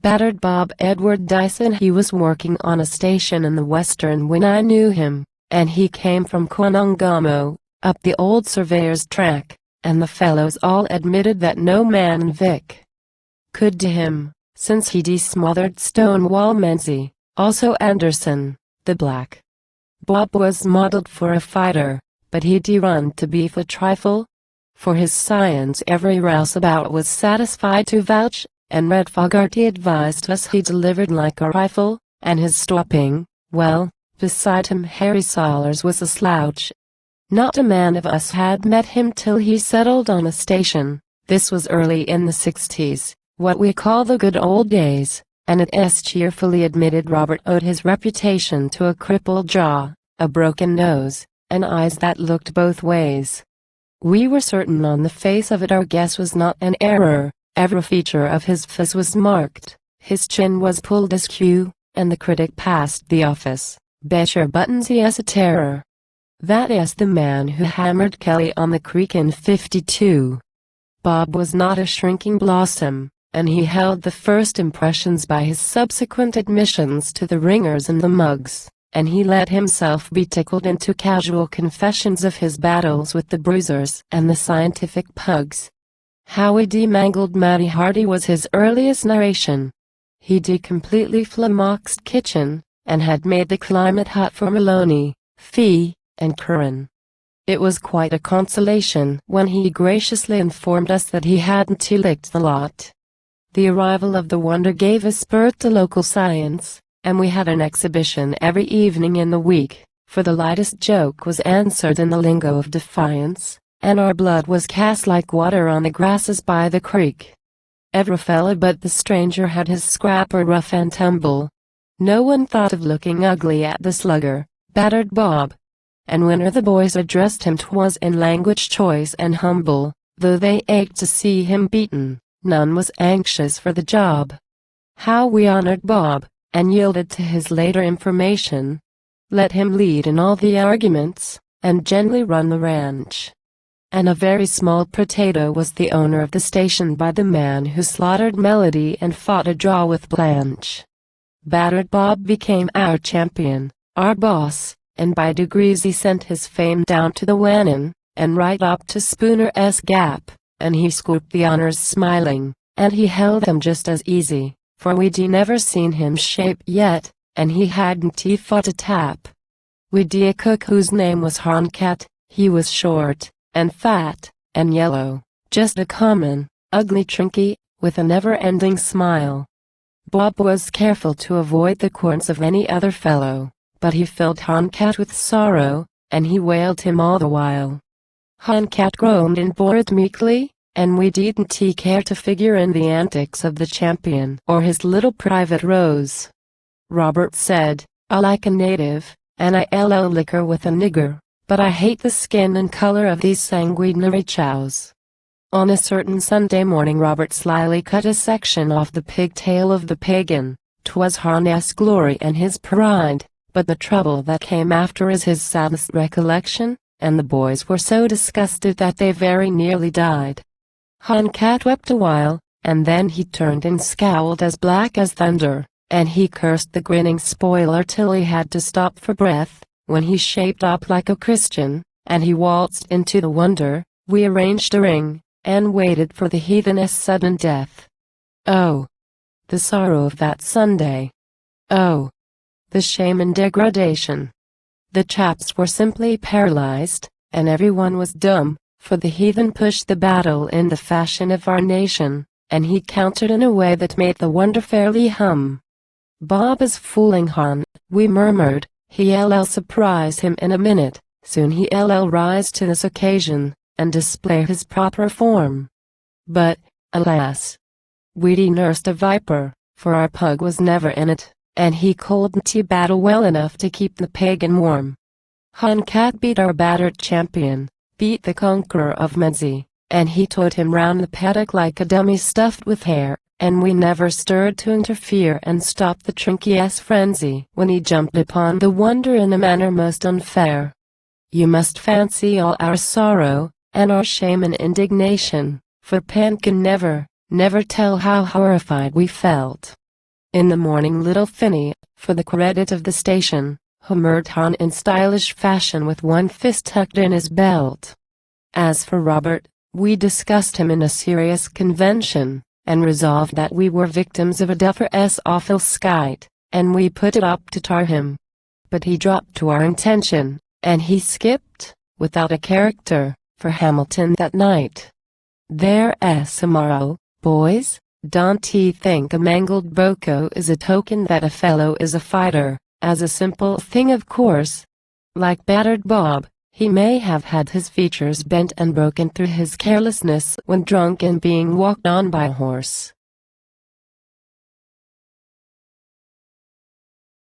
Battered Bob Edward Dyson. He was working on a station in the western when I knew him, and he came from Quanungamo, up the old surveyor's track, and the fellows all admitted that no man in Vic could do him, since he smothered Stonewall Menzie, also Anderson, the black. Bob was modeled for a fighter, but he'd run to beef a trifle. For his science every rouseabout was satisfied to vouch, and Red Fogarty advised us he delivered like a rifle, and his stopping, well, beside him Harry Sollers was a slouch. Not a man of us had met him till he settled on a station. This was early in the 60s, what we call the good old days, and it is cheerfully admitted Robert owed his reputation to a crippled jaw, a broken nose, and eyes that looked both ways. We were certain on the face of it our guess was not an error. Every feature of his face was marked, his chin was pulled askew, and the critic passed the office. Bet your buttons he is a terror. That is the man who hammered Kelly on the creek in '52. Bob was not a shrinking blossom, and he held the first impressions by his subsequent admissions to the ringers and the mugs, and he let himself be tickled into casual confessions of his battles with the bruisers and the scientific pugs. How he demangled Matty Hardy was his earliest narration. He completely flummoxed Kitchen, and had made the climate hot for Maloney, Fee, and Curran. It was quite a consolation when he graciously informed us that he hadn't licked the lot. The arrival of the Wonder gave a spurt to local science, and we had an exhibition every evening in the week, for the lightest joke was answered in the lingo of defiance, and our blood was cast like water on the grasses by the creek. Every fella but the stranger had his scrapper rough and tumble. No one thought of looking ugly at the slugger, Battered Bob. And whenever the boys addressed him 'twas in language choice and humble, though they ached to see him beaten, none was anxious for the job. How we honored Bob, and yielded to his later information. Let him lead in all the arguments, and gently run the ranch. And a very small potato was the owner of the station by the man who slaughtered Melody and fought a draw with Blanche. Battered Bob became our champion, our boss, and by degrees he sent his fame down to the Wannon, and right up to Spooner's Gap, and he scooped the honors smiling, and he held them just as easy, for we'd never seen him shape yet, and he hadn't fought a tap. We'd a cook whose name was Honkat. He was short, and fat, and yellow, just a common, ugly trinky, with a never-ending smile. Bob was careful to avoid the corns of any other fellow, but he filled Honkat with sorrow, and he wailed him all the while. Honkat groaned and bore it meekly, and we didn't care to figure in the antics of the champion or his little private rose. Robert said, "I like a native, and I love liquor with a nigger, but I hate the skin and color of these sanguinary chows." On a certain Sunday morning Robert slyly cut a section off the pigtail of the pagan. 'Twas harness glory and his pride, but the trouble that came after is his saddest recollection, and the boys were so disgusted that they very nearly died. Honkat wept a while, and then he turned and scowled as black as thunder, and he cursed the grinning spoiler till he had to stop for breath, when he shaped up like a Christian, and he waltzed into the Wonder. We arranged a ring, and waited for the heathen's sudden death. Oh, the sorrow of that Sunday! Oh, the shame and degradation! The chaps were simply paralyzed, and everyone was dumb, for the heathen pushed the battle in the fashion of our nation, and he countered in a way that made the Wonder fairly hum. "Bob is fooling Hon," we murmured. "He'll surprise him in a minute, soon he'll rise to this occasion, and display his proper form." But, alas! We'd nursed a viper, for our pug was never in it, and he couldn't battle well enough to keep the pagan warm. Honkat beat our battered champion, beat the conqueror of Menzie, and he towed him round the paddock like a dummy stuffed with hair, and we never stirred to interfere and stop the trinky's frenzy when he jumped upon the Wonder in a manner most unfair. You must fancy all our sorrow, and our shame and indignation, for pen can never tell how horrified we felt. In the morning little Finny, for the credit of the station, hummed on in stylish fashion with one fist tucked in his belt. As for Robert, we discussed him in a serious convention, and resolved that we were victims of a duffer's awful skite, and we put it up to tar him. But he dropped to our intention, and he skipped, without a character, for Hamilton that night. There's tomorrow, boys. Don't ye think a mangled boko is a token that a fellow is a fighter, as a simple thing of course? Like Battered Bob, he may have had his features bent and broken through his carelessness when drunk and being walked on by a horse.